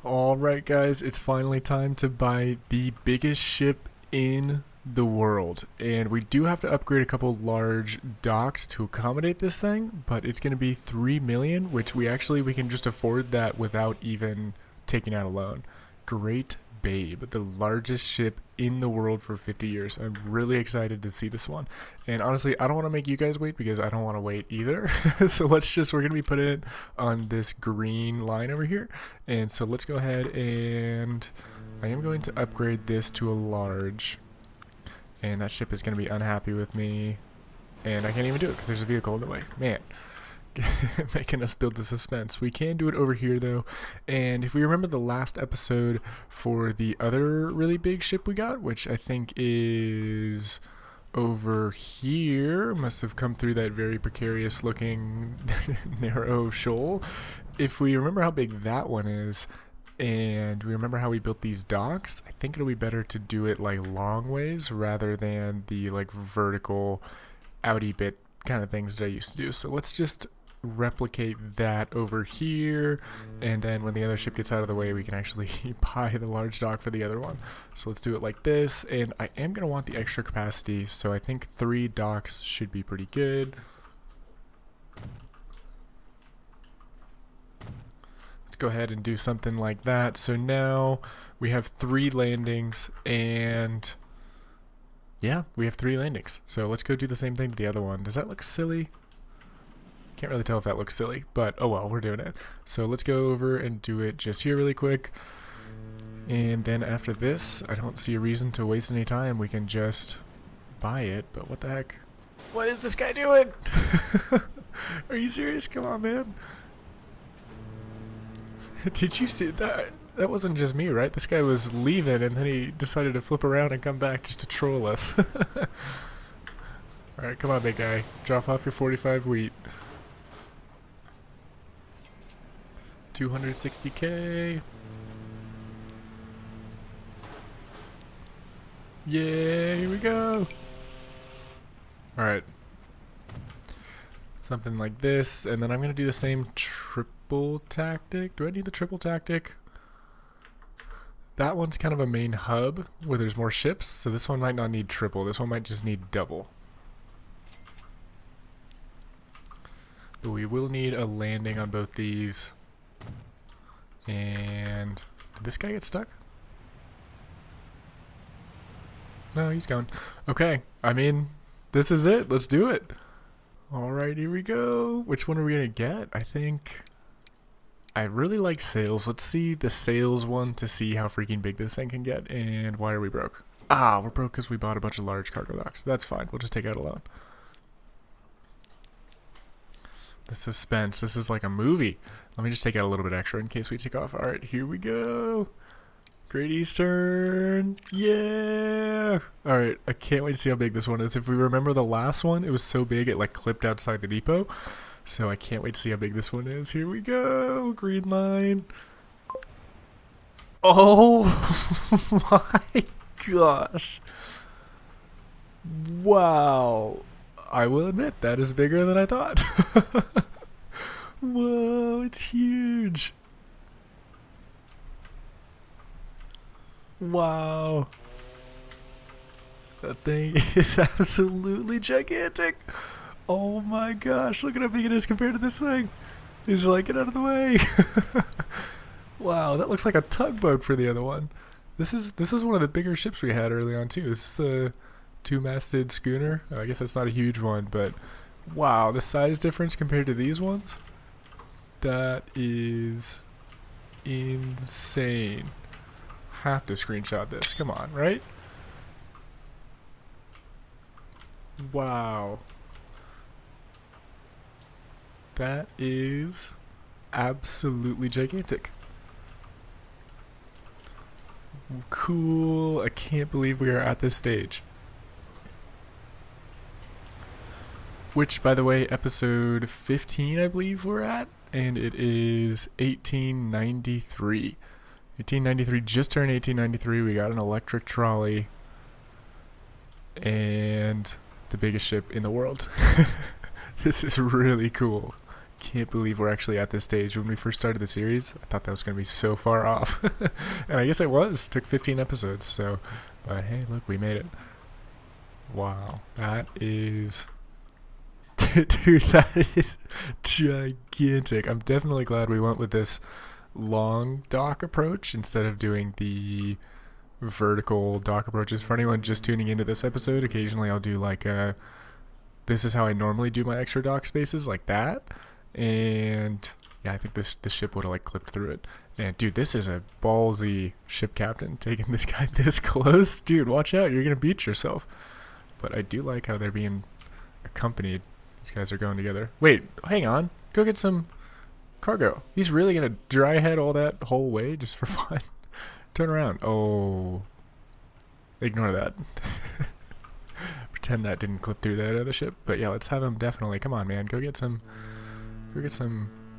Alright guys, it's finally time to buy the biggest ship in the world. And we do have to upgrade a couple large docks to accommodate this thing, but it's going to be 3 million, which we can just afford that without even taking out a loan. Great Babe, the largest ship in the world for 50 years. I'm really excited to see this one. And honestly, I don't want to make you guys wait because I don't want to wait either. So we're going to be putting it on this green line over here. And so let's go ahead and I am going to upgrade this to a large. And that ship is going to be unhappy with me. And I can't even do it because there's a vehicle in the way. Man. Making us build the suspense. We can do it over here though, and if we remember the last episode for the other really big ship we got, which I think is over here, must have come through that very precarious looking narrow shoal. If we remember how big that one is and we remember how we built these docks, I think it'll be better to do it like long ways rather than the like vertical outy bit kind of things that I used to do. So let's just replicate that over here, and then when the other ship gets out of the way we can actually buy the large dock for the other one. So let's do it like this, and I am going to want the extra capacity, so I think 3 docks should be pretty good. Let's go ahead and do something like that. So now we have 3 landings, and yeah, we have 3 landings. So let's go do the same thing to the other one. Does that look silly? Can't really tell if that looks silly, but oh well, we're doing it. So let's go over and do it just here really quick. And then after this, I don't see a reason to waste any time. We can just buy it, but what the heck? What is this guy doing? Are you serious? Come on, man. Did you see that? That wasn't just me, right? This guy was leaving and then he decided to flip around and come back just to troll us. Alright, come on, big guy. Drop off your 45 wheat. 260k. Yeah, here we go. Alright. Something like this, and then I'm going to do the same triple tactic. Do I need the triple tactic? That one's kind of a main hub where there's more ships, so this one might not need triple. This one might just need double. But we will need a landing on both these. And did this guy get stuck? No, he's gone. Okay, I mean, this is it. Let's do it. Alright, here we go. Which one are we going to get? I think I really like sails. Let's see the sails one to see how freaking big this thing can get. And why are we broke? Ah, we're broke because we bought a bunch of large cargo docks. That's fine. We'll just take out a loan. The suspense. This is like a movie. Let me just take out a little bit extra in case we take off. Alright, here we go. Great Eastern. Yeah. Alright, I can't wait to see how big this one is. If we remember the last one, it was so big it like clipped outside the depot. So I can't wait to see how big this one is. Here we go. Green line. Oh my gosh. Wow. I will admit, that is bigger than I thought. Whoa, it's huge. Wow. That thing is absolutely gigantic. Oh my gosh, look at how big it is compared to this thing. He's like, get out of the way. Wow, that looks like a tugboat for the other one. This is one of the bigger ships we had early on too. This is the 2-masted schooner. I guess that's not a huge one, but wow, the size difference compared to these ones, that is insane. Have to screenshot this. Come on, right? Wow. That is absolutely gigantic. Cool. I can't believe we are at this stage. Which, by the way, episode 15, I believe we're at, and it is 1893. 1893, just turned 1893. We got an electric trolley and the biggest ship in the world. This is really cool. can't believe we're actually at this stage. When we first started the series, I thought that was going to be so far off. And I guess it was. Took 15 episodes, so... But hey, look, we made it. Wow. That is... Dude, that is gigantic. I'm definitely glad we went with this long dock approach instead of doing the vertical dock approaches. For anyone just tuning into this episode, occasionally I'll do like a... This is how I normally do my extra dock spaces, like that. And yeah, I think this ship would have like clipped through it. And dude, this is a ballsy ship captain taking this guy this close. Dude, watch out, you're gonna beat yourself. But I do like how they're being accompanied. These guys are going together. Wait, hang on. Go get some cargo. He's really gonna dry head all that whole way just for fun. Turn around. Oh, ignore that. Pretend that didn't clip through that other ship. But yeah, let's have him definitely. Come on, man. Go get some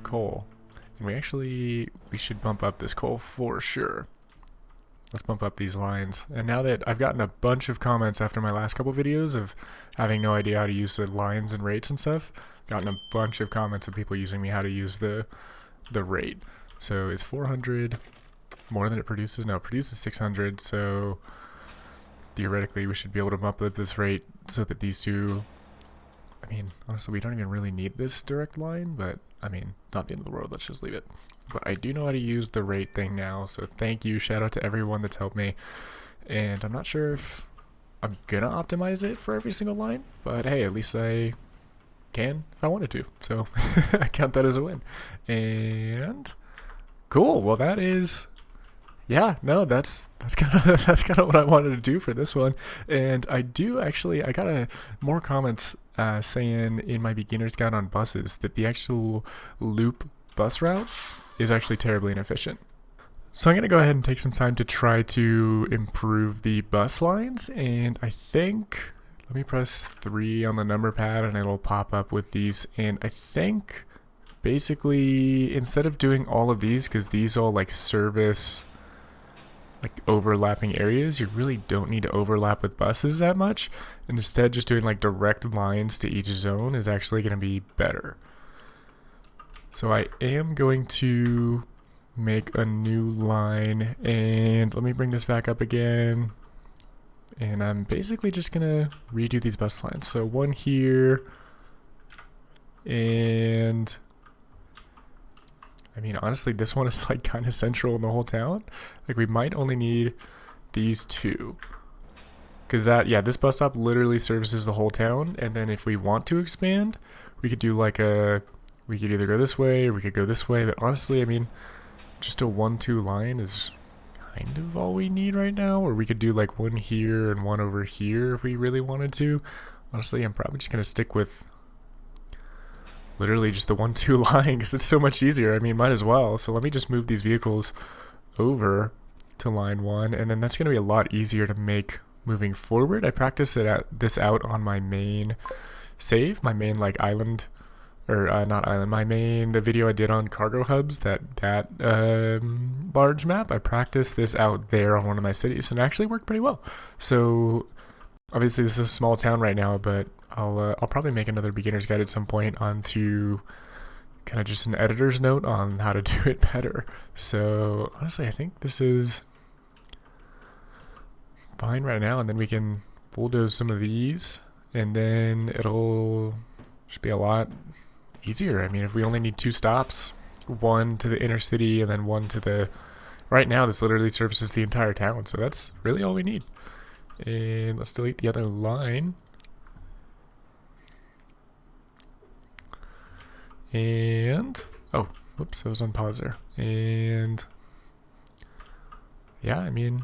coal. And we should bump up this coal for sure. Let's bump up these lines. And now that I've gotten a bunch of comments after my last couple videos of having no idea how to use the lines and rates and stuff, gotten a bunch of comments of people using me how to use the rate. So is 400 more than it produces? No, it produces 600. So theoretically we should be able to bump up this rate so that these two... I mean, honestly, we don't even really need this direct line, but I mean, not the end of the world. Let's just leave it. But I do know how to use the rate thing now, so thank you. Shout out to everyone that's helped me. And I'm not sure if I'm gonna optimize it for every single line, but hey, at least I can if I wanted to. So I count that as a win. And cool. Well, that is... Yeah, no, that's kind of what I wanted to do for this one. And I got more comments saying in my beginner's guide on buses that the actual loop bus route is actually terribly inefficient. So I'm going to go ahead and take some time to try to improve the bus lines. And I think, let me press 3 on the number pad and it'll pop up with these. And I think basically instead of doing all of these, because these all like service like overlapping areas, you really don't need to overlap with buses that much, and instead just doing like direct lines to each zone is actually going to be better. So I am going to make a new line, and let me bring this back up again, and I'm basically just gonna redo these bus lines. So one here, and I mean, honestly, this one is like kind of central in the whole town. Like we might only need these two. Because this bus stop literally services the whole town. And then if we want to expand, we could do like we could either go this way or we could go this way. But honestly, I mean, just a 1-2 line is kind of all we need right now. Or we could do like one here and one over here if we really wanted to. Honestly, I'm probably just going to stick with literally just the 1-2 line because it's so much easier. I mean, might as well. So let me just move these vehicles over to line 1, and then that's going to be a lot easier to make moving forward. I practiced this out on my main save, my main like island, or not island, the video I did on cargo hubs, that large map. I practiced this out there on one of my cities and it actually worked pretty well. So obviously this is a small town right now, but I'll probably make another beginner's guide at some point onto kind of just an editor's note on how to do it better. So honestly, I think this is fine right now, and then we can bulldoze some of these, and then it'll just be a lot easier. I mean, if we only need 2 stops, one to the inner city and then one to the... Right now, this literally services the entire town, so that's really all we need. And let's delete the other line. And oh, whoops, I was on pause there. And yeah, I mean,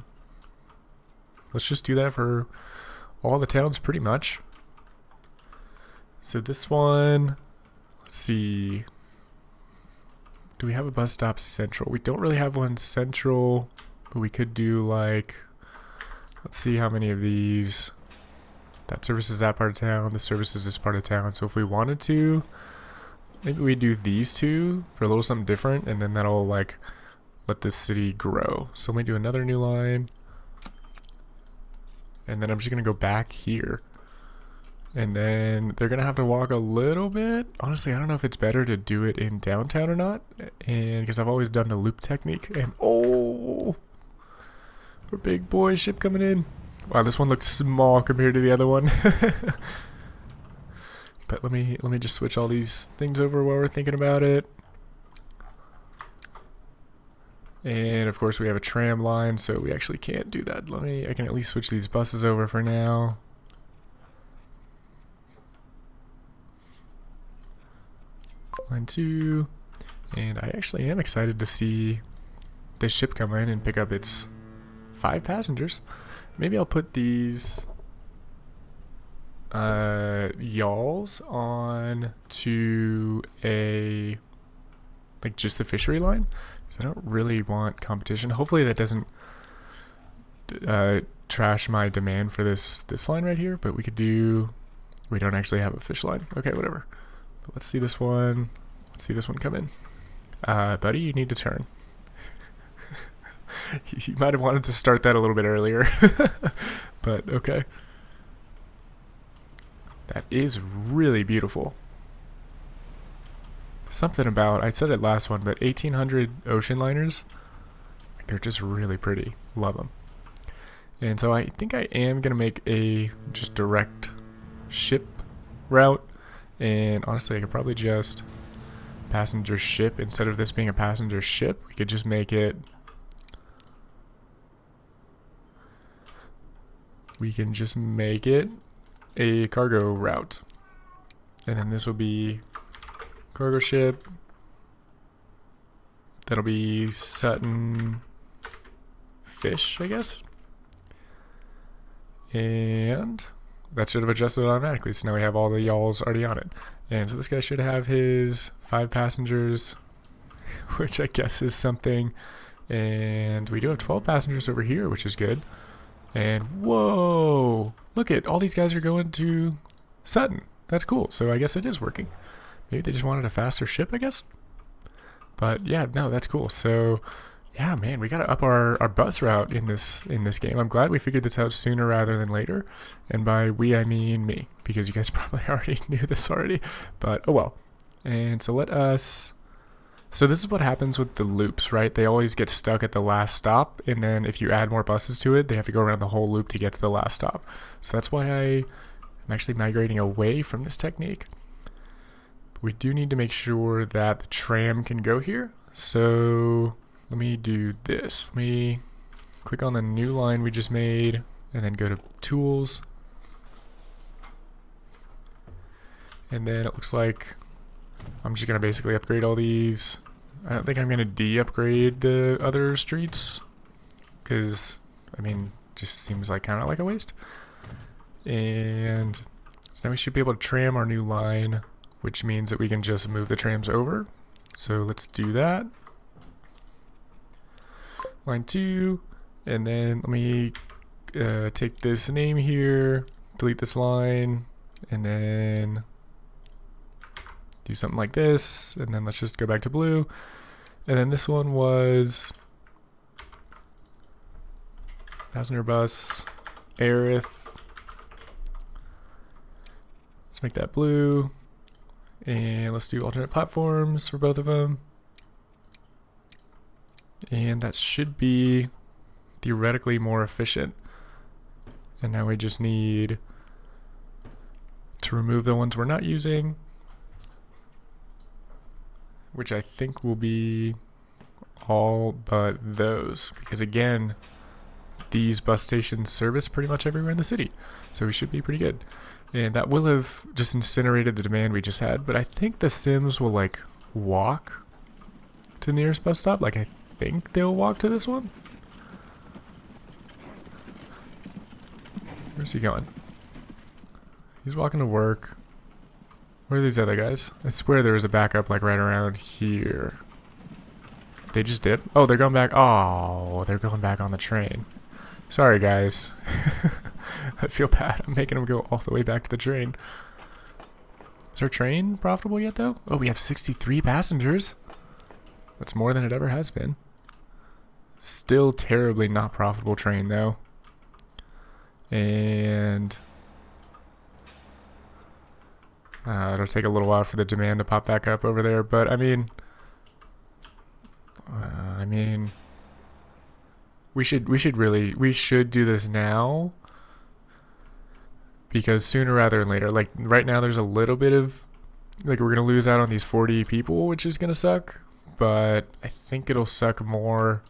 let's just do that for all the towns pretty much. So this one, let's see, do we have a bus stop central? We don't really have one central, but we could do like, let's see how many of these. That services that part of town, this services this part of town. So if we wanted to, maybe we do these two for a little something different, and then that'll like let this city grow. So let me do another new line, and then I'm just gonna go back here And then they're going to have to walk a little bit. Honestly, I don't know if it's better to do it in downtown or not. And because I've always done the loop technique. And oh, our big boy ship coming in. Wow, this one looks small compared to the other one. But let me just switch all these things over while we're thinking about it. And of course we have a tram line, so we actually can't do that. I can at least switch these buses over for now. Line 2. And I actually am excited to see this ship come in and pick up its 5 passengers. Maybe I'll put these yawls on to a just the fishery line, because I don't really want competition. Hopefully that doesn't trash my demand for this line right here, but we don't actually have a fish line. Okay, whatever. But let's see this one. Let's see this one come in. Buddy, you need to turn. You might have wanted to start that a little bit earlier. But okay. That is really beautiful. Something about, I said it last one, but 1800 ocean liners, they're just really pretty. Love them. And so I think I am going to make a just direct ship route. And honestly, I could probably just passenger ship. Instead of this being a passenger ship, we could just make it, a cargo route. And then this will be cargo ship. That'll be Sutton Fish, I guess. And that should have adjusted automatically. So now we have all the yawls already on it. And so this guy should have his 5 passengers, which I guess is something. And we do have 12 passengers over here, which is good. And whoa, look at all these guys are going to Sutton. That's cool. So I guess it is working. Maybe they just wanted a faster ship, I guess. But yeah, no, that's cool. So yeah, man, we gotta up our bus route in this game. I'm glad we figured this out sooner rather than later. And by we, I mean me, because you guys probably already knew this already. But oh well. And so so this is what happens with the loops, right? They always get stuck at the last stop, and then if you add more buses to it, they have to go around the whole loop to get to the last stop. So that's why I'm actually migrating away from this technique. We do need to make sure that the tram can go here. So let me do this. Let me click on the new line we just made and then go to tools. And then it looks like I'm just going to basically upgrade all these. I don't think I'm going to de-upgrade the other streets because, I mean, just seems like kind of like a waste. And so now we should be able to tram our new line, which means that we can just move the trams over. So let's do that. Line 2, and then let me take this name here, delete this line, and then do something like this, and then let's just go back to blue. And then this one was passenger bus, Aerith. Let's make that blue. And let's do alternate platforms for both of them. And that should be theoretically more efficient. And now we just need to remove the ones we're not using, which I think will be all but those. Because again, these bus stations service pretty much everywhere in the city. So we should be pretty good. And that will have just incinerated the demand we just had. But I think the Sims will like walk to the nearest bus stop. Like I think they'll walk to this one. Where's he going? He's walking to work. Where are these other guys? I swear there was a backup like right around here. They just did? Oh, they're going back. Oh, they're going back on the train. Sorry, guys. I feel bad. I'm making them go all the way back to the train. Is our train profitable yet, though? Oh, we have 63 passengers. That's more than it ever has been. Still terribly not profitable train, though. And It'll take a little while for the demand to pop back up over there, but I mean, we should do this now, because sooner rather than later. Like right now, there's a little bit of like we're gonna lose out on these 40 people, which is gonna suck. But I think it'll suck more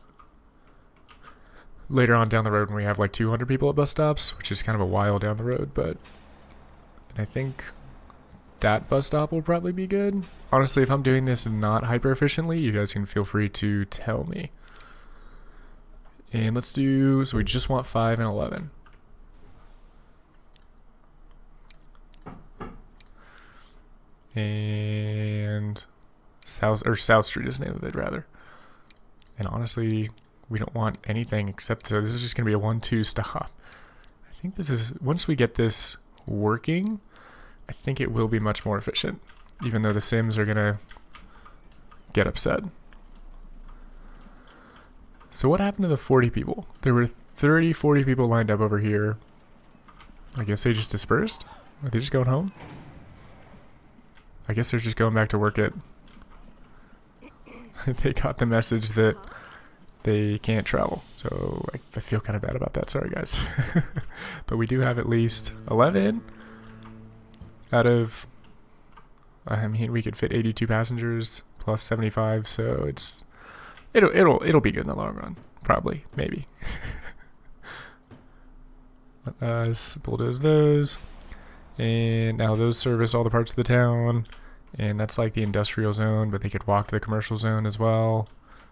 later on down the road when we have like 200 people at bus stops, which is kind of a while down the road. But I think that bus stop will probably be good. Honestly, if I'm doing this not hyper efficiently, you guys can feel free to tell me. And let's do, so we just want 5 and 11. And South Street is the name of it, rather. And honestly, we don't want anything except this is just going to be a 1-2 stop. I think this is, once we get this working, I think it will be much more efficient, even though the Sims are going to get upset. So what happened to the 40 people? There were 40 people lined up over here. I guess they just dispersed? Are they just going home? I guess they're just going back to work at... They got the message that they can't travel. So I feel kind of bad about that. Sorry, guys. But we do have at least 11 out of... I mean, we could fit 82 passengers plus 75, so it's... It'll be good in the long run. Probably. Maybe. Let us bulldoze those. And now those service all the parts of the town. And that's like the industrial zone, but they could walk to the commercial zone as well.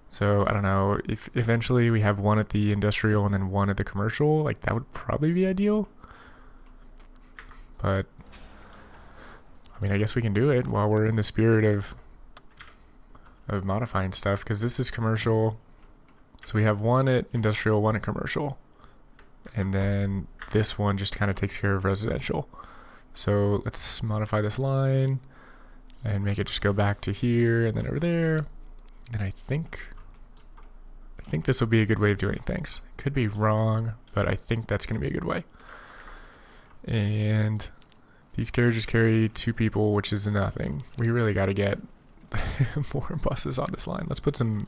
So I don't know, if eventually we have one at the industrial and then one at the commercial, like that would probably be ideal. But I mean, I guess we can do it while we're in the spirit of modifying stuff, because this is commercial. So we have one at industrial, one at commercial. And then this one just kind of takes care of residential. So let's modify this line and make it just go back to here and then over there. And I think this will be a good way of doing things. Could be wrong, but I think that's going to be a good way. And these carriages carry 2 people, which is nothing. We really got to get more buses on this line. Let's put some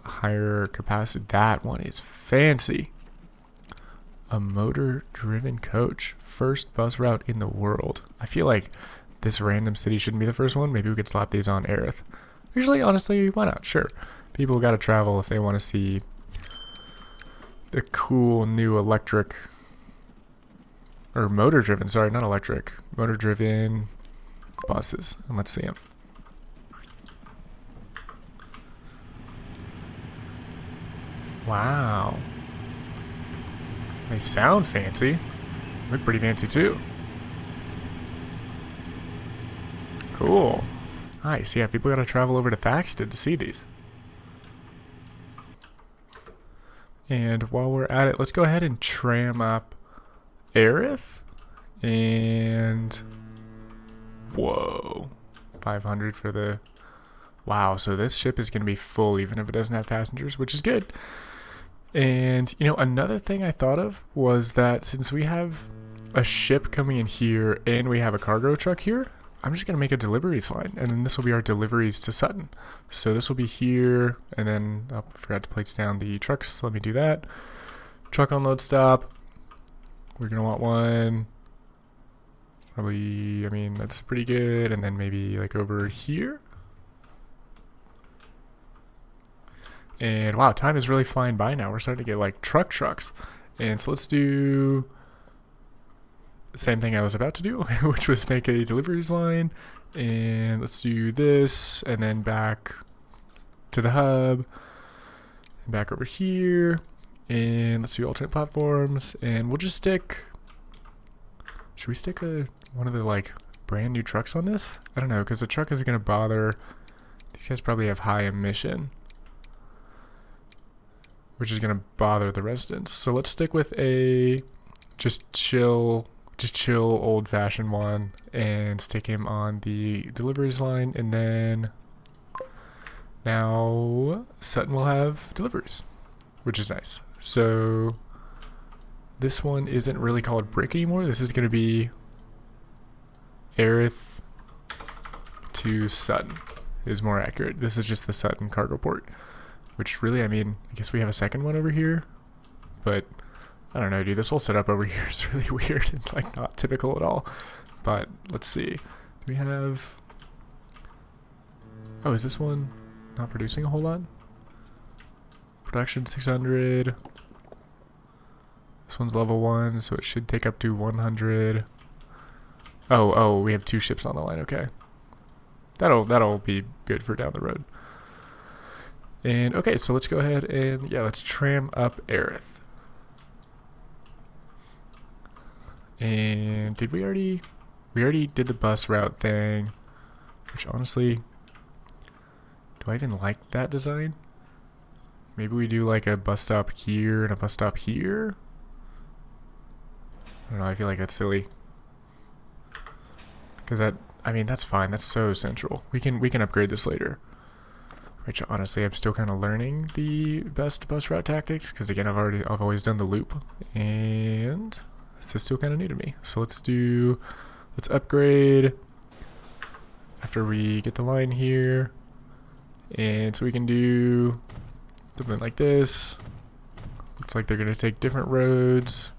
higher capacity. That one is fancy. A motor-driven coach. First bus route in the world. I feel like this random city shouldn't be the first one. Maybe we could slap these on Aerith. Usually, honestly, why not? Sure. People got to travel if they want to see the cool new electric... Or motor-driven, sorry, not electric. Motor-driven buses. And let's see them. Wow. They sound fancy. Look pretty fancy too. Cool. Nice. Yeah, people gotta travel over to Thaxted to see these. And while we're at it, let's go ahead and tram up Aerith. And... Whoa. 500 for the... Wow, so this ship is gonna be full even if it doesn't have passengers, which is good. And, you know, another thing I thought of was that since we have a ship coming in here and we have a cargo truck here, I'm just going to make a deliveries line. And then this will be our deliveries to Sutton. So this will be here. And then, oh, I forgot to place down the trucks. Let me do that. Truck unload stop. We're going to want one. Probably, I mean, that's pretty good. And then maybe like over here. And wow, time is really flying by now. We're starting to get like trucks. And so let's do the same thing I was about to do, which was make a deliveries line. And let's do this and then back to the hub and back over here. And let's do alternate platforms. And we'll just stick, should we stick one of the like brand new trucks on this? I don't know, because the truck isn't going to bother. These guys probably have high emission, which is going to bother the residents. So let's stick with a just chill old-fashioned one and stick him on the deliveries line. And then now Sutton will have deliveries, which is nice. So this one isn't really called brick anymore. This is going to be Aerith to Sutton is more accurate. This is just the Sutton cargo port, which really, I mean, I guess we have a second one over here, but I don't know, dude. This whole setup over here is really weird and like not typical at all. But let's see. Do we have... Oh, is this one not producing a whole lot? Production 600. This one's level 1, so it should take up to 100. Oh, we have 2 ships on the line. Okay. That'll be good for down the road. And okay, so let's go ahead and yeah, let's tram up Aerith. And did we already did the bus route thing, which honestly, do I even like that design? Maybe we do like a bus stop here and a bus stop here. I don't know, I feel like that's silly. Cause I mean that's fine, that's so central. We can upgrade this later. Which honestly I'm still kinda learning the best bus route tactics, because again I've always done the loop, and this is still kinda new to me. So let's upgrade after we get the line here. And so we can do something like this. Looks like they're gonna take different roads.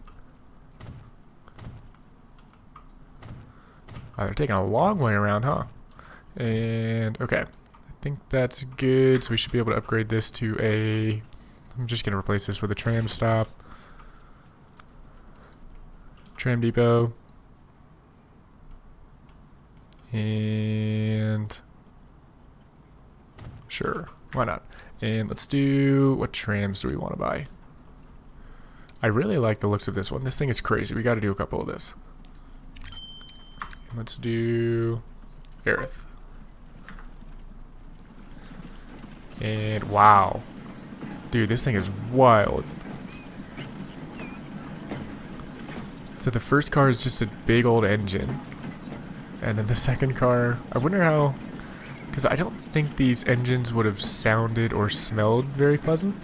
Oh, they're taking a long way around, huh? And okay, I think that's good. So we should be able to upgrade this to a... I'm just gonna replace this with a tram stop. Tram depot. And... sure, why not? And let's do... what trams do we want to buy? I really like the looks of this one. This thing is crazy. We got to do a couple of this. Let's do Aerith. And wow. Dude, this thing is wild. So the first car is just a big old engine. And then the second car, I wonder how, because I don't think these engines would have sounded or smelled very pleasant.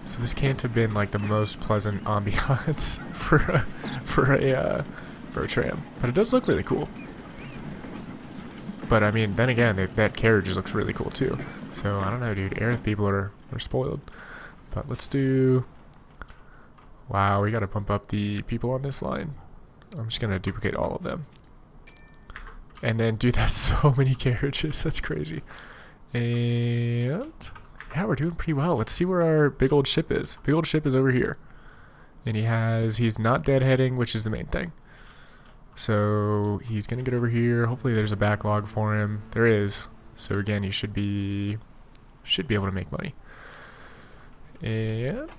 So this can't have been like the most pleasant ambiance for a tram. But it does look really cool. But I mean, then again, that carriage looks really cool too. So I don't know, dude. Aerith people are spoiled. But let's do... wow, we gotta pump up the people on this line. I'm just gonna duplicate all of them. And then, dude, that's so many carriages. That's crazy. And yeah, we're doing pretty well. Let's see where our big old ship is. Big old ship is over here. And he's not deadheading, which is the main thing. So he's gonna get over here. Hopefully there's a backlog for him. There is. So again, he should be able to make money. And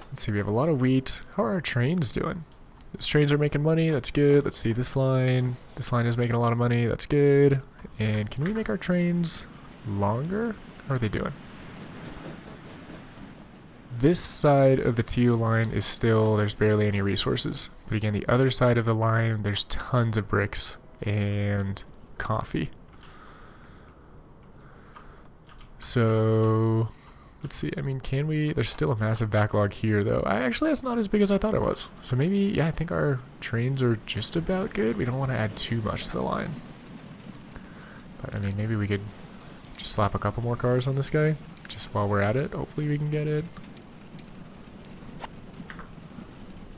let's see, we have a lot of wheat. How are our trains doing? These trains are making money. That's good. Let's see this line. This line is making a lot of money. That's good. And can we make our trains longer? How are they doing? This side of the TU line is still, there's barely any resources. But again, the other side of the line, there's tons of bricks and coffee. So, let's see. I mean, can we... there's still a massive backlog here, though. Actually, that's not as big as I thought it was. So maybe, yeah, I think our trains are just about good. We don't want to add too much to the line. But, I mean, maybe we could just slap a couple more cars on this guy. Just while we're at it. Hopefully we can get it.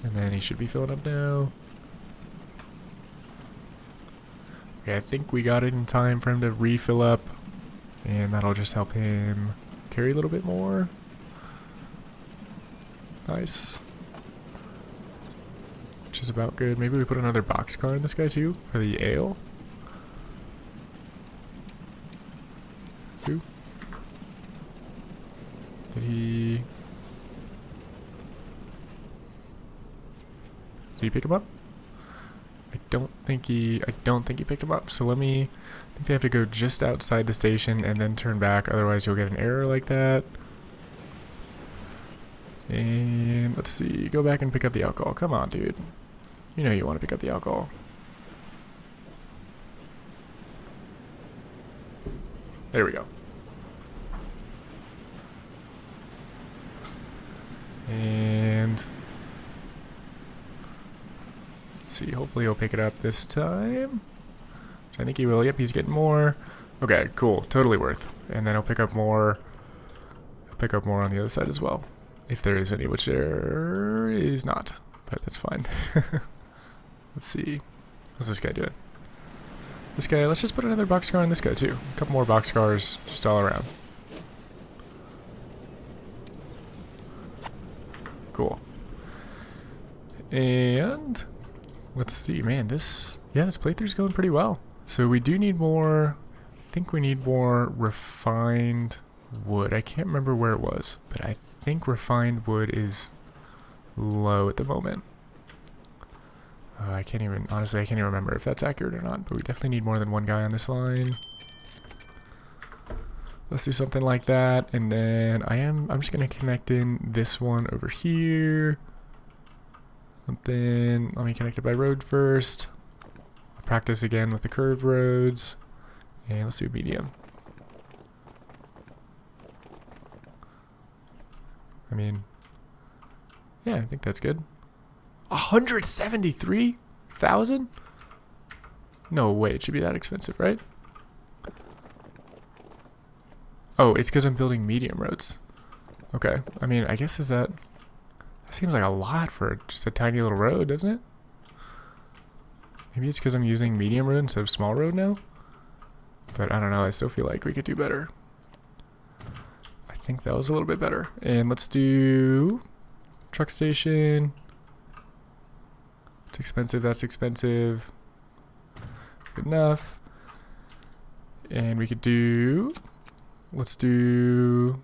And then he should be filling up now. Okay, I think we got it in time for him to refill up. And that'll just help him carry a little bit more. Nice. Which is about good. Maybe we put another boxcar in this guy too for the ale. Who? Did he pick him up? I don't think he picked him up. So I think they have to go just outside the station and then turn back. Otherwise you'll get an error like that. And let's see, go back and pick up the alcohol. Come on, dude. You know you want to pick up the alcohol. There we go. And let's see, hopefully he'll pick it up this time. which I think he will. Yep, he's getting more. Okay, cool. Totally worth. And then I'll pick up more. I'll pick up more on the other side as well. If there is any, which there is not. But that's fine. Let's see. What's this guy doing? This guy, let's just put another boxcar on this guy too. A couple more boxcars just all around. Cool. And let's see, man, this playthrough's going pretty well. So we do need more, I think we need more refined wood. I can't remember where it was, but I think refined wood is low at the moment. Honestly, I can't even remember if that's accurate or not, but we definitely need more than one guy on this line. Let's do something like that, and then I'm just gonna connect in this one over here. Let me connect it by road first. I'll practice again with the curved roads, and let's do medium. I mean, yeah, I think that's good. 173,000? No way, it should be that expensive, right? Oh, it's because I'm building medium roads. Okay, I mean, I guess that seems like a lot for just a tiny little road, doesn't it? Maybe it's because I'm using medium road instead of small road now? But I don't know, I still feel like we could do better. I think that was a little bit better. And let's do truck station. It's expensive, that's expensive. Good enough. And we could do, let's do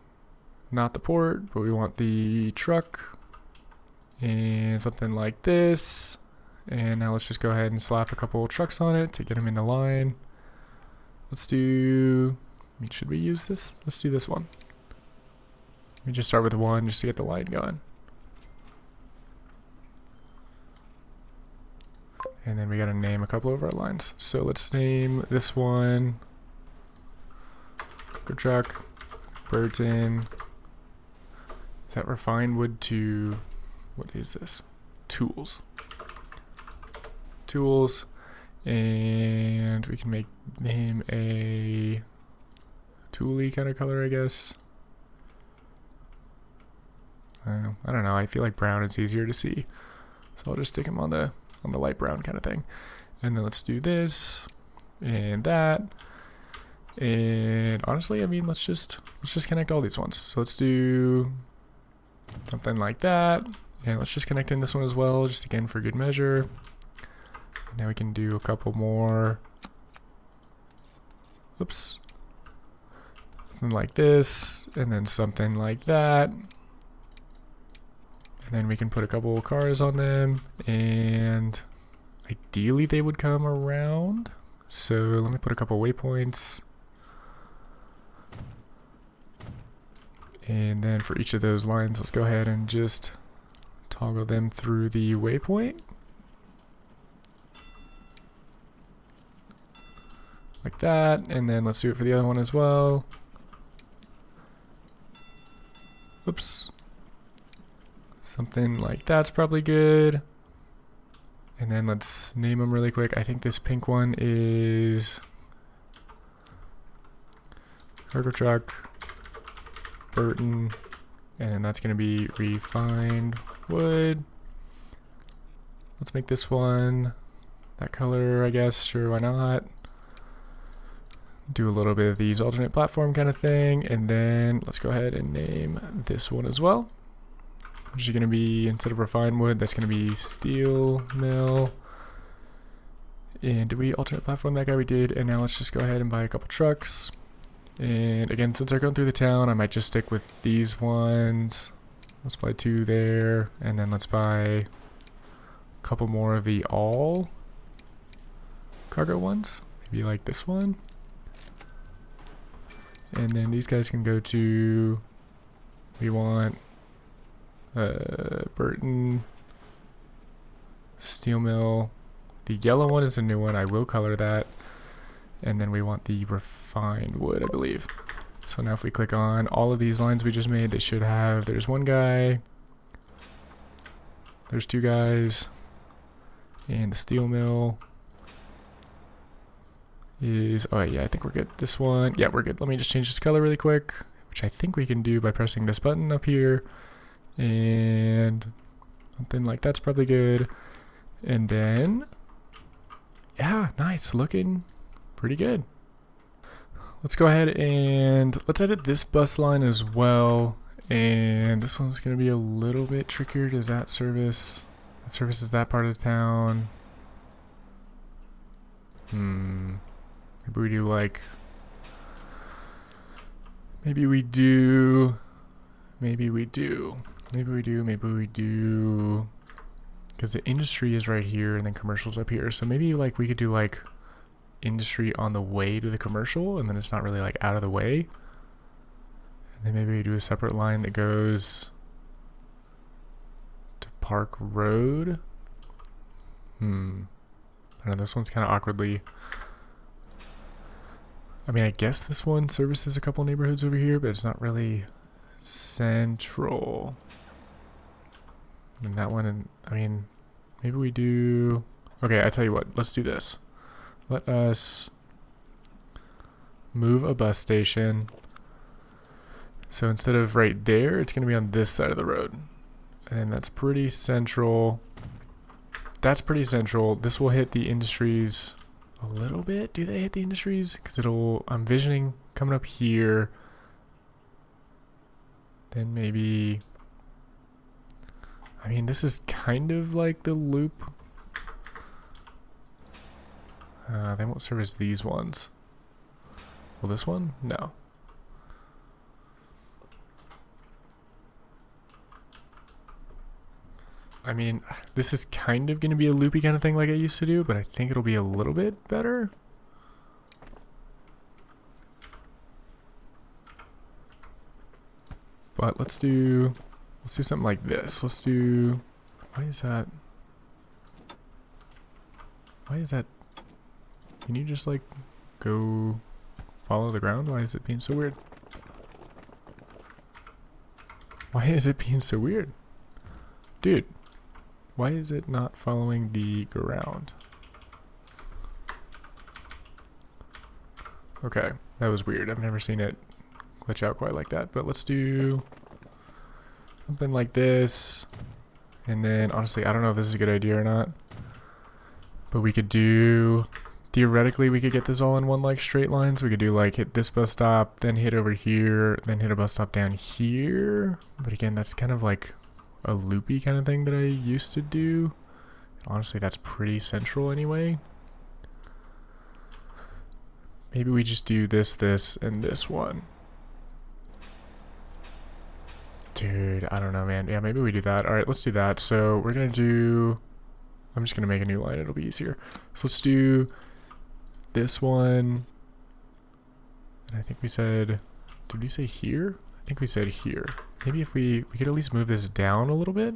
not the port, but we want the truck. And something like this. And now let's just go ahead and slap a couple trucks on it to get them in the line. Let's do, I mean, should we use this? Let's do this one. Let me just start with one just to get the line going. And then we gotta name a couple of our lines. So let's name this one Cooker Truck, Burton. Is that refined wood to, what is this? Tools. Tools. And we can name a tooly kind of color, I guess. I don't know, I feel like brown is easier to see. So I'll just stick him on the light brown kind of thing. And then let's do this and that. And honestly, I mean, let's just connect all these ones. So let's do something like that. And let's just connect in this one as well, just again for good measure. And now we can do a couple more. Oops. Something like this, and then something like that. And then we can put a couple of cars on them, and ideally they would come around. So let me put a couple waypoints. And then for each of those lines, let's go ahead and just toggle them through the waypoint. Like that, and then let's do it for the other one as well. Oops. Something like that's probably good. And then let's name them really quick. I think this pink one is Cargo Truck, Burton, and then that's going to be refined wood. Let's make this one that color, I guess. Sure, why not? Do a little bit of these alternate platform kind of thing, and then let's go ahead and name this one as well, which is going to be, instead of refined wood, that's going to be steel mill. And did we alternate platform that guy? We did. And now let's just go ahead and buy a couple trucks. And again, since they're going through the town, I might just stick with these ones. Let's buy 2 there, and then let's buy a couple more of the all cargo ones, maybe like this one. And then these guys can go to, we want Burton, steel mill. The yellow one is a new one, I will color that. And then we want the refined wood, I believe. So now if we click on all of these lines we just made, they should have, there's one guy, there's 2 guys, and the steel mill. is, oh yeah, I think we're good. This one, yeah, we're good. Let me just change this color really quick, which I think we can do by pressing this button up here. And something like that's probably good. And then, yeah, nice, looking pretty good. Let's go ahead and let's edit this bus line as well. And this one's gonna be a little bit trickier. Does that services that part of the town? Maybe we do like, maybe we do, because the industry is right here and then commercial's up here. So maybe like we could do like industry on the way to the commercial and then it's not really like out of the way. And then maybe we do a separate line that goes to Park Road. I don't know, this one's kind of awkwardly. I mean, I guess this one services a couple neighborhoods over here, but it's not really central. And that one, and I mean, maybe we do. Okay, I tell you what, let's do this. Let us move a bus station. So instead of right there, it's going to be on this side of the road. And that's pretty central. That's pretty central. This will hit the industries a little bit. Do they hit the industries? Because it'll, I'm visioning coming up here. Then maybe, I mean, this is kind of like the loop. They won't service these ones. Will this one? No. I mean, this is kind of going to be a loopy kind of thing like I used to do, but I think it'll be a little bit better. But let's do something like this. Let's do, why is that? Can you just like go follow the ground? Why is it being so weird? Why is it being so weird? Dude, why is it not following the ground? Okay, that was weird. I've never seen it glitch out quite like that, but let's do something like this. And then honestly, I don't know if this is a good idea or not, but we could do, theoretically we could get this all in one like straight line. So we could do like hit this bus stop, then hit over here, then hit a bus stop down here. But again, that's kind of like a loopy kind of thing that I used to do. Honestly, that's pretty central anyway. Maybe we just do this, and this one. Dude, I don't know, man. Yeah, maybe we do that. All right, let's do that. So we're gonna do, I'm just gonna make a new line. It'll be easier. So let's do this one. And I think we said, did we say here? I think we said here. Maybe if we could at least move this down a little bit.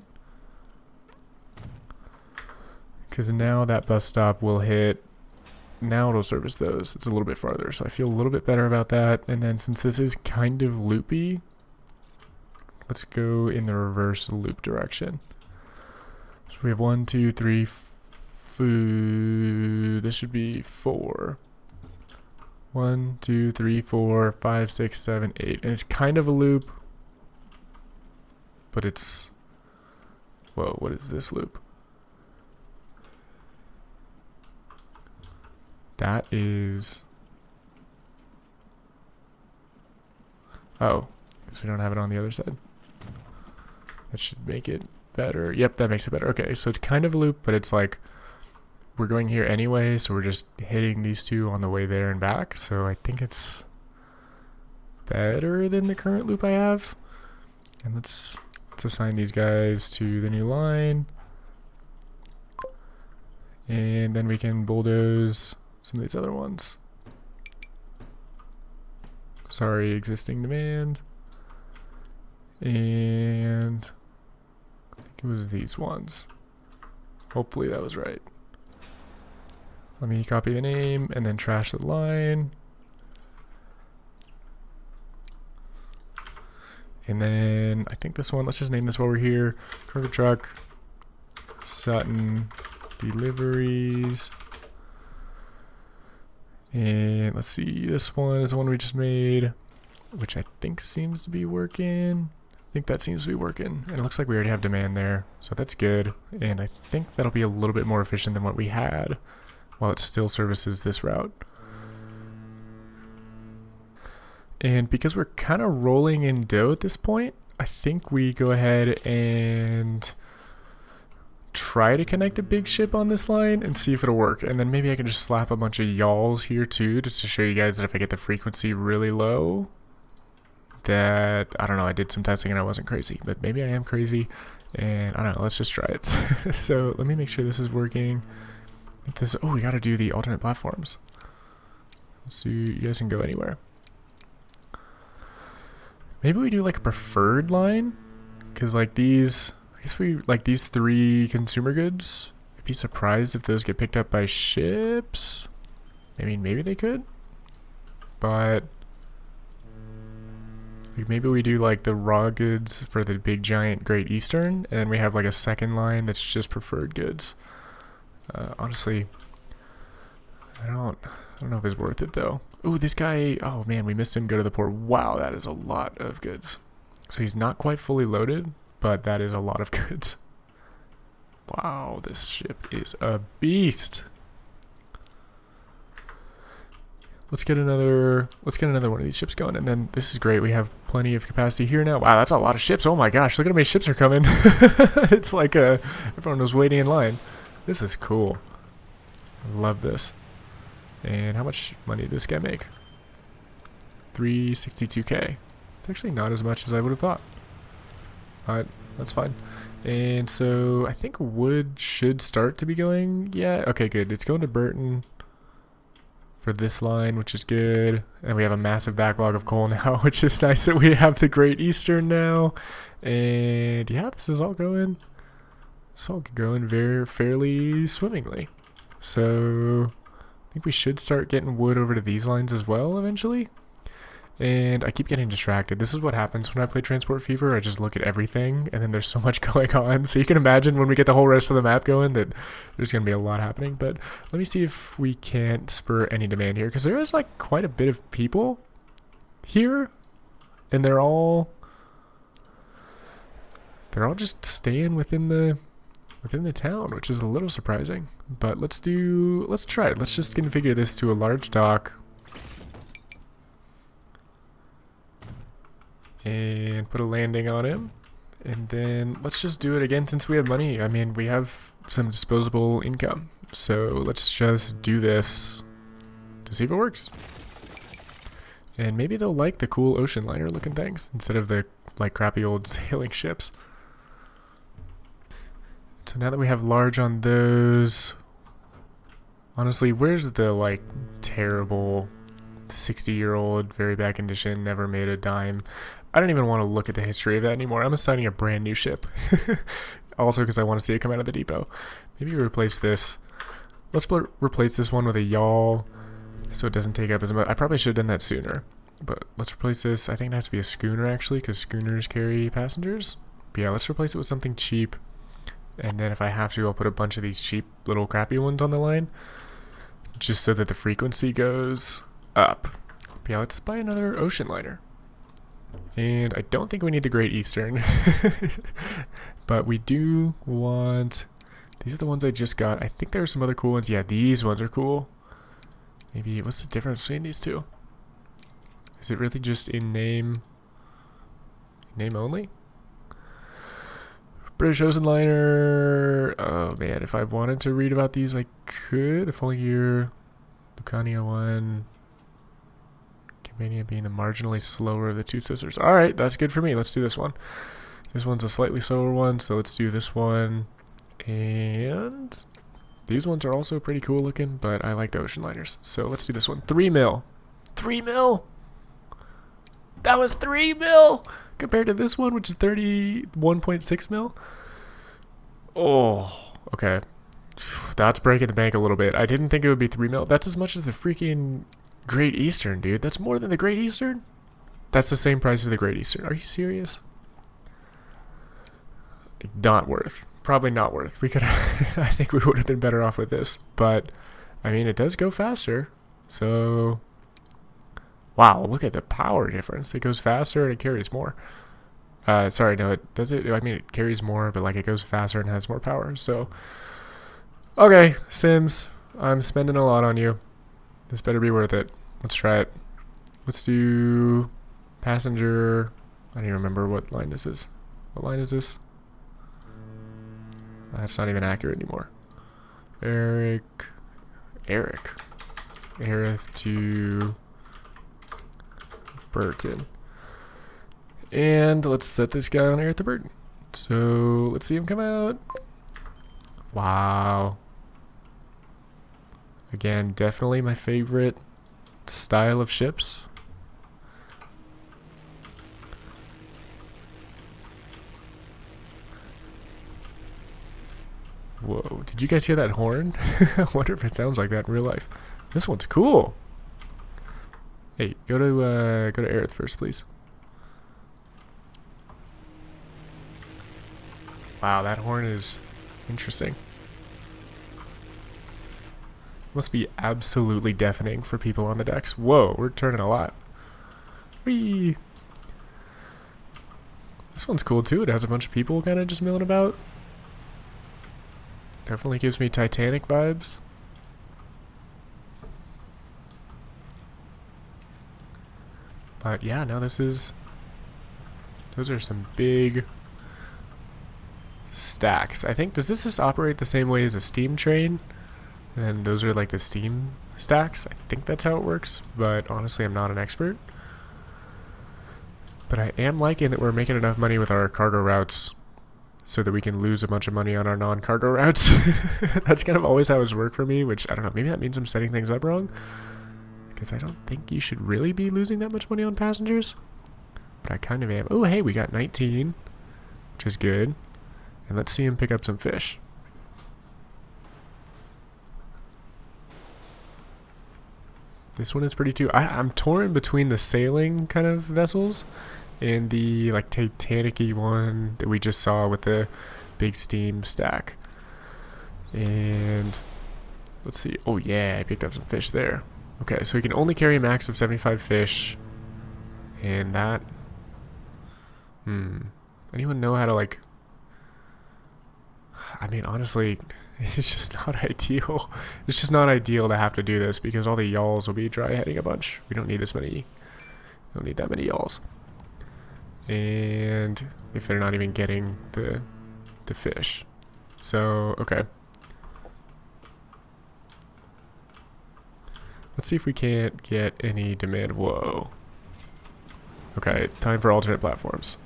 Because now that bus stop will hit, now it'll service those. It's a little bit farther, so I feel a little bit better about that. And then since this is kind of loopy, let's go in the reverse loop direction. So we have 1, 2, 3, this should be 4. 1, 2, 3, 4, 5, 6, 7, 8. And it's kind of a loop, but it's, whoa, what is this loop? That is, oh, because we don't have it on the other side. That should make it better. Yep, that makes it better. Okay, so it's kind of a loop, but it's like, we're going here anyway, so we're just hitting these two on the way there and back. So I think it's better than the current loop I have. And let's assign these guys to the new line. And then we can bulldoze some of these other ones. Sorry, existing demand. And I think it was these ones. Hopefully that was right. Let me copy the name and then trash the line. And then I think this one, let's just name this while we're here. Cargo truck, Sutton, deliveries. And let's see, this one is the one we just made, which I think seems to be working. I think that seems to be working. And it looks like we already have demand there, so that's good. And I think that'll be a little bit more efficient than what we had, while it still services this route. And because we're kind of rolling in dough at this point, I think we go ahead and try to connect a big ship on this line and see if it'll work. And then maybe I can just slap a bunch of yawls here too, just to show you guys that if I get the frequency really low, that, I don't know, I did some testing and I wasn't crazy, but maybe I am crazy, and I don't know, let's just try it. So let me make sure this is working. Oh, we gotta do the alternate platforms. Let's see, you guys can go anywhere. Maybe we do like a preferred line, because like these, I guess we like these 3 consumer goods. I'd be surprised if those get picked up by ships. I mean, maybe they could, but like maybe we do like the raw goods for the big giant Great Eastern, and then we have like a second line that's just preferred goods. Honestly, I don't know if it's worth it though. Ooh, this guy, oh man, we missed him go to the port. Wow, that is a lot of goods. So he's not quite fully loaded, but that is a lot of goods. Wow, this ship is a beast. Let's get another one of these ships going, and then this is great. We have plenty of capacity here now. Wow, that's a lot of ships. Oh my gosh, look at how many ships are coming. It's like everyone was waiting in line. This is cool. I love this. And how much money did this guy make? 362k. It's actually not as much as I would have thought, but that's fine. And so I think wood should start to be going. Yeah, okay, good. It's going to Burton for this line, which is good. And we have a massive backlog of coal now, which is nice that we have the Great Eastern now. And yeah, this is all going very fairly swimmingly. So I think we should start getting wood over to these lines as well eventually. And I keep getting distracted. This is what happens when I play Transport Fever. I just look at everything, and then there's so much going on. So you can imagine when we get the whole rest of the map going that there's going to be a lot happening. But let me see if we can't spur any demand here, because there is like quite a bit of people here, and they're all just staying within the town, which is a little surprising. But let's try it. Let's just configure this to a large dock and put a landing on him, and then let's just do it again since we have money. I mean, we have some disposable income, so let's just do this to see if it works. And maybe they'll like the cool ocean liner looking things instead of the like crappy old sailing ships. So now that we have large on those, honestly, where's the like terrible 60-year-old, very bad condition, never made a dime? I don't even want to look at the history of that anymore. I'm assigning a brand new ship. Also because I want to see it come out of the depot. Maybe replace this. Let's replace this one with a yawl so it doesn't take up as much. I probably should have done that sooner. But let's replace this. I think it has to be a schooner actually, because schooners carry passengers. But yeah, let's replace it with something cheap. And then if I have to, I'll put a bunch of these cheap little crappy ones on the line, just so that the frequency goes up. But yeah, let's buy another ocean liner. And I don't think we need the Great Eastern. But we do want... These are the ones I just got. I think there are some other cool ones. Yeah, these ones are cool. Maybe... What's the difference between these two? Is it really just in name... Name only? British ocean liner. Oh man, if I wanted to read about these, I could. The following year, Lucania won. Campania being the marginally slower of the two sisters. Alright, that's good for me. Let's do this one. This one's a slightly slower one, so let's do this one. And these ones are also pretty cool looking, but I like the ocean liners. So let's do this one. 3 mil. 3 mil? That was 3 mil! Compared to this one, which is 31.6 mil. Oh, okay. That's breaking the bank a little bit. I didn't think it would be 3 mil. That's as much as the freaking Great Eastern, dude. That's more than the Great Eastern? That's the same price as the Great Eastern. Are you serious? Not worth. Probably not worth. We could I think we would have been better off with this. But, I mean, it does go faster. So, wow, look at the power difference. It goes faster and it carries more. Sorry, no, it does it. I mean, it carries more, but like it goes faster and has more power. So, okay, Sims, I'm spending a lot on you. This better be worth it. Let's try it. Let's do passenger. I don't even remember what line this is. What line is this? That's not even accurate anymore. Eric to Burton. And let's set this guy on Aerith to Burton. So let's see him come out. Wow. Again, definitely my favorite style of ships. Whoa, did you guys hear that horn? I wonder if it sounds like that in real life. This one's cool. Hey, go to Aerith first, please. Wow, that horn is interesting. Must be absolutely deafening for people on the decks. Whoa, we're turning a lot. Whee! This one's cool too. It has a bunch of people kind of just milling about. Definitely gives me Titanic vibes. But yeah, no, those are some big stacks. I think, does this just operate the same way as a steam train? And those are like the steam stacks. I think that's how it works, but honestly I'm not an expert. But I am liking that we're making enough money with our cargo routes so that we can lose a bunch of money on our non-cargo routes. That's kind of always how it's worked for me, which I don't know, maybe that means I'm setting things up wrong. Because I don't think you should really be losing that much money on passengers. But I kind of am. Oh, hey, we got 19, which is good. And let's see him pick up some fish. This one is pretty too. I'm torn between the sailing kind of vessels and the like Titanic-y one that we just saw with the big steam stack. And let's see. Oh yeah, I picked up some fish there. Okay, so we can only carry a max of 75 fish. And that... Anyone know how to like... I mean, honestly, it's just not ideal. It's just not ideal to have to do this because all the yawls will be dry heading a bunch. We don't need this many. We don't need that many yawls. And if they're not even getting the fish. So, okay. Let's see if we can't get any demand. Whoa. Okay, time for alternate platforms.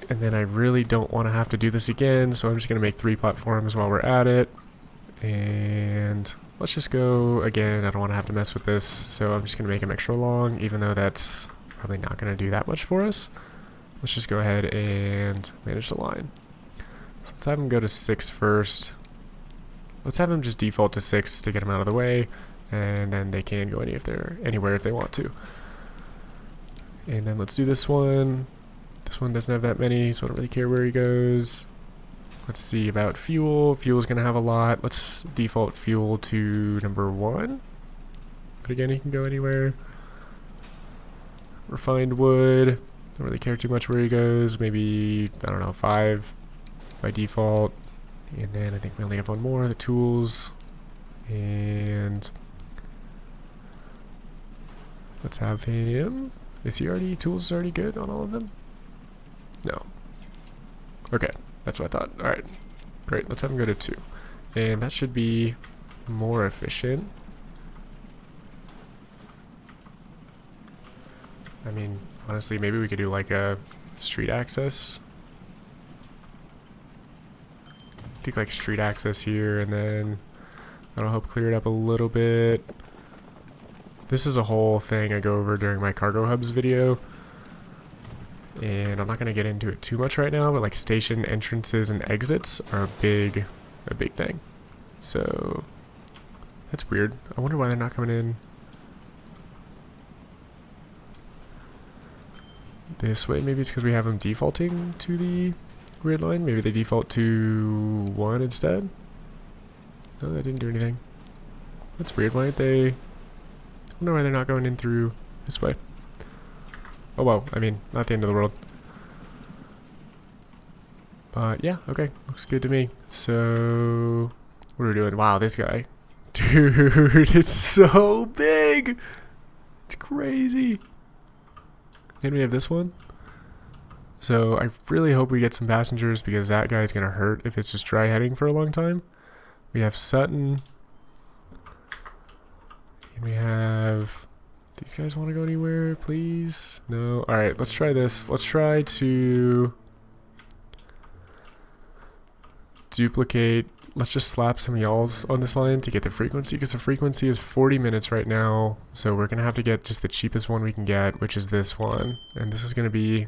And then I really don't want to have to do this again, so I'm just going to make 3 platforms while we're at it. And let's just go again. I don't want to have to mess with this, so I'm just going to make them extra long, even though that's probably not going to do that much for us. Let's just go ahead and manage the line. So let's have them go to 6 first. Let's have them just default to 6 to get them out of the way, and then they can go anywhere if they want to. And then let's do this one. This one doesn't have that many, so I don't really care where he goes. Let's see about fuel. Fuel's gonna have a lot. Let's default fuel to number 1. But again, he can go anywhere. Refined wood. Don't really care too much where he goes. Maybe, I don't know, 5 by default. And then I think we only have one more, the tools. And let's have him. Is he already, tools already good on all of them? No. Okay, that's what I thought. Alright, great. Let's have him go to 2. And that should be more efficient. I mean, honestly, maybe we could do like a street access. Take like street access here, and then that'll help clear it up a little bit. This is a whole thing I go over during my cargo hubs video. And I'm not going to get into it too much right now, but like station entrances and exits are a big thing. So that's weird. I wonder why they're not coming in this way. Maybe it's because we have them defaulting to the grid line. Maybe they default to 1 instead. No, that didn't do anything. That's weird. Why aren't they... I wonder why they're not going in through this way. Oh well, I mean, not the end of the world. But yeah, okay. Looks good to me. So... what are we doing? Wow, this guy. Dude, it's so big! It's crazy. And we have this one. So I really hope we get some passengers because that guy's gonna hurt if it's just dry heading for a long time. We have Sutton. And we have... these guys want to go anywhere, please? No? Alright, let's try this. Let's try to... duplicate... let's just slap some y'alls on this line to get the frequency, because the frequency is 40 minutes right now. So we're going to have to get just the cheapest one we can get, which is this one. And this is going to be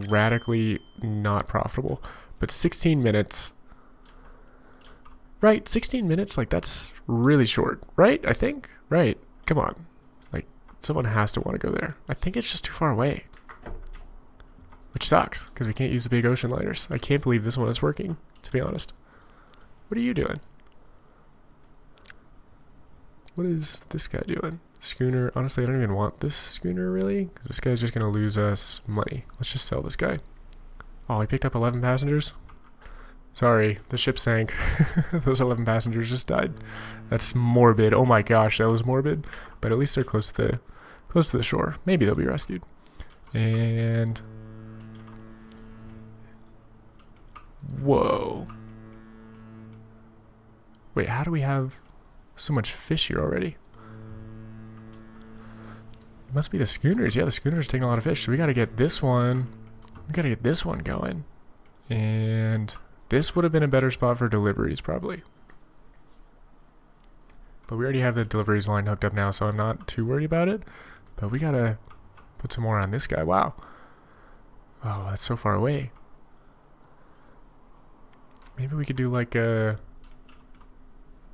radically not profitable. But 16 minutes... right, 16 minutes? Like, that's really short, right? I think? Right. Come on. Like, someone has to want to go there. I think it's just too far away. Which sucks, because we can't use the big ocean liners. I can't believe this one is working, to be honest. What are you doing? What is this guy doing? Schooner. Honestly, I don't even want this schooner, really, because this guy's just going to lose us money. Let's just sell this guy. Oh, he picked up 11 passengers? Sorry, the ship sank. Those 11 passengers just died. That's morbid. Oh my gosh, that was morbid. But at least they're close to the shore. Maybe they'll be rescued. And... whoa. Wait, how do we have so much fish here already? It must be the schooners. Yeah, the schooners are taking a lot of fish. So we gotta get this one. We gotta get this one going. And this would have been a better spot for deliveries, probably. But we already have the deliveries line hooked up now, so I'm not too worried about it. But we gotta put some more on this guy. Wow. Oh, that's so far away. Maybe we could do like a...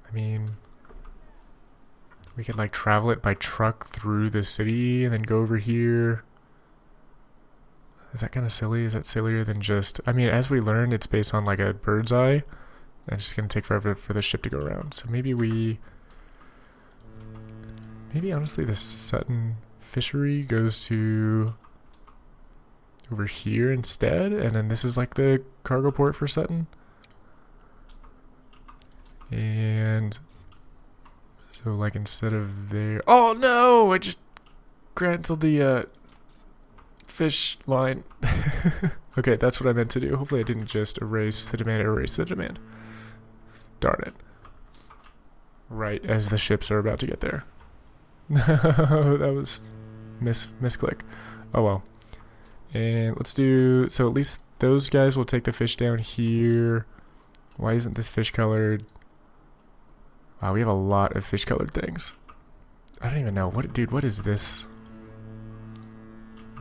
I mean... we could like travel it by truck through the city and then go over here. Is that kind of silly? Is that sillier than just... I mean, as we learned, it's based on like a bird's eye. And it's just going to take forever for the ship to go around. So maybe we... maybe honestly the Sutton fishery goes to... over here instead. And then this is like the cargo port for Sutton. And... so like instead of there... oh no! I just canceled the fish line. Okay, that's what I meant to do. Hopefully I didn't just erase the demand, erase the demand. Darn it. Right as the ships are about to get there. No, that was misclick. Oh well. And let's do... so at least those guys will take the fish down here. Why isn't this fish colored? Wow, we have a lot of fish colored things. I don't even know. What, dude, what is this?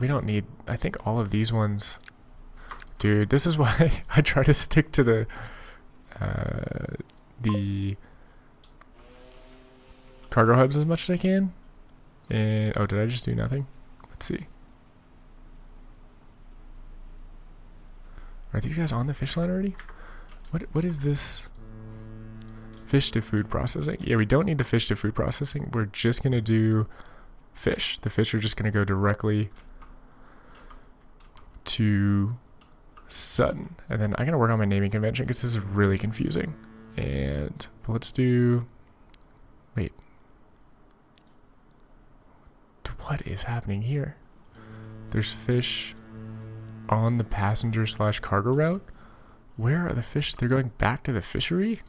We don't need... I think all of these ones... dude, this is why I try to stick to the cargo hubs as much as I can. And... oh, did I just do nothing? Let's see. Are these guys on the fish line already? What is this? Fish to food processing. Yeah, we don't need the fish to food processing. We're just going to do fish. The fish are just going to go directly to Sutton. And then I'm going to work on my naming convention because this is really confusing. And but let's do... wait. What is happening here? There's fish on the passenger / cargo route. Where are the fish? They're going back to the fishery?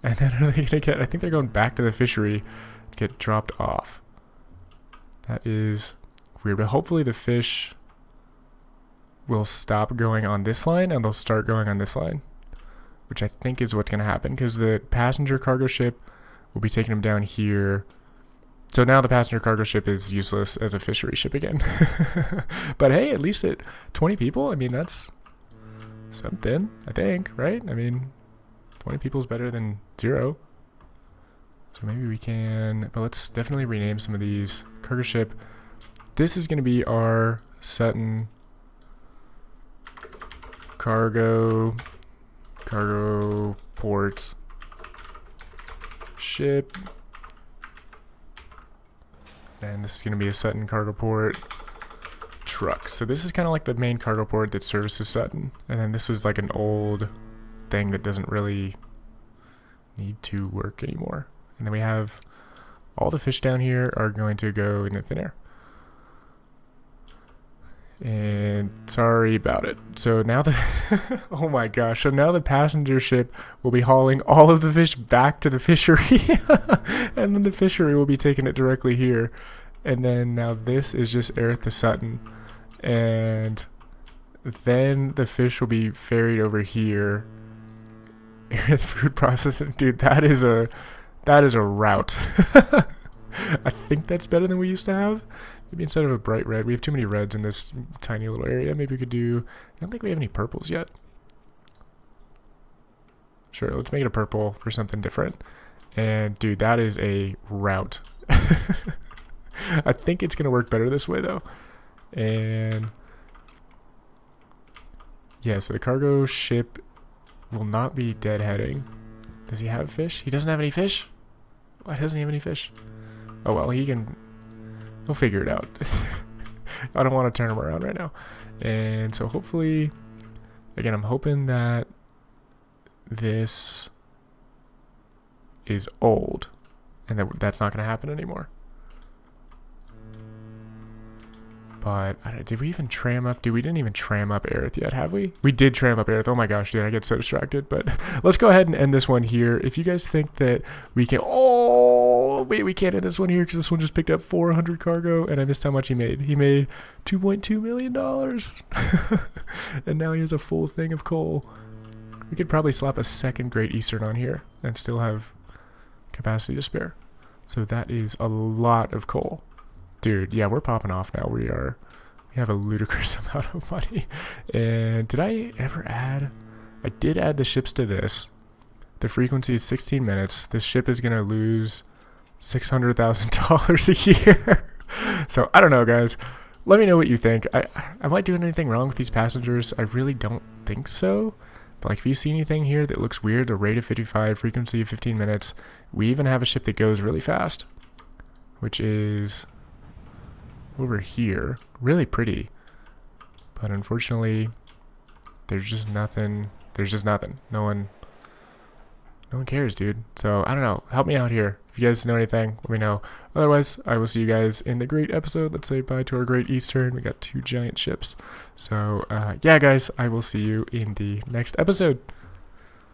And then are they going to get... I think they're going back to the fishery to get dropped off. That is weird. But hopefully the fish will stop going on this line and they'll start going on this line. Which I think is what's going to happen. Because the passenger cargo ship will be taking them down here. So now the passenger cargo ship is useless as a fishery ship again. But hey, at least at 20 people, I mean, that's something, I think, right? I mean... 20 people is better than 0. So maybe we can... but let's definitely rename some of these. Cargo ship. This is going to be our Sutton cargo port ship. And this is going to be a Sutton cargo port truck. So this is kind of like the main cargo port that services Sutton. And then this was like an old thing that doesn't really need to work anymore. And then we have all the fish down here are going to go into thin air. And sorry about it. So now the oh my gosh, so now the passenger ship will be hauling all of the fish back to the fishery. And then the fishery will be taking it directly here. And then now this is just Aerith the Sutton. And then the fish will be ferried over here. Aerith food processing. Dude, that is a route. I think that's better than we used to have. Maybe instead of a bright red, we have too many reds in this tiny little area. Maybe we could do, I don't think we have any purples yet. Sure, let's make it a purple for something different. And dude, that is a route. I think it's going to work better this way though. And yeah, so the cargo ship will not be deadheading. Does he have fish? He doesn't have any fish? Why doesn't he have any fish? Oh well, he'll figure it out. I don't want to turn him around right now. And so hopefully, again, I'm hoping that this is old and that's not going to happen anymore. But did we even tram up? Dude, we didn't even tram up Aerith yet, have we? We did tram up Aerith. Oh my gosh, dude, I get so distracted. But let's go ahead and end this one here. If you guys think that we can... Oh, wait, we can't end this one here because this one just picked up 400 cargo and I missed how much he made. He made $2.2 million. And now he has a full thing of coal. We could probably slap a second Great Eastern on here and still have capacity to spare. So that is a lot of coal. Dude, yeah, we're popping off now. We have a ludicrous amount of money. And did I ever add? I did add the ships to this. The frequency is 16 minutes. This ship is going to lose $600,000 a year. So I don't know, guys. Let me know what you think. Am I doing anything wrong with these passengers? I really don't think so. But like, if you see anything here that looks weird, a rate of 55, frequency of 15 minutes. We even have a ship that goes really fast, which is over here. Really pretty. But unfortunately, there's just nothing. No one cares, dude. So I don't know. Help me out here. If you guys know anything, let me know. Otherwise, I will see you guys in the great episode. Let's say bye to our Great Eastern. We got 2 giant ships. So yeah, guys, I will see you in the next episode.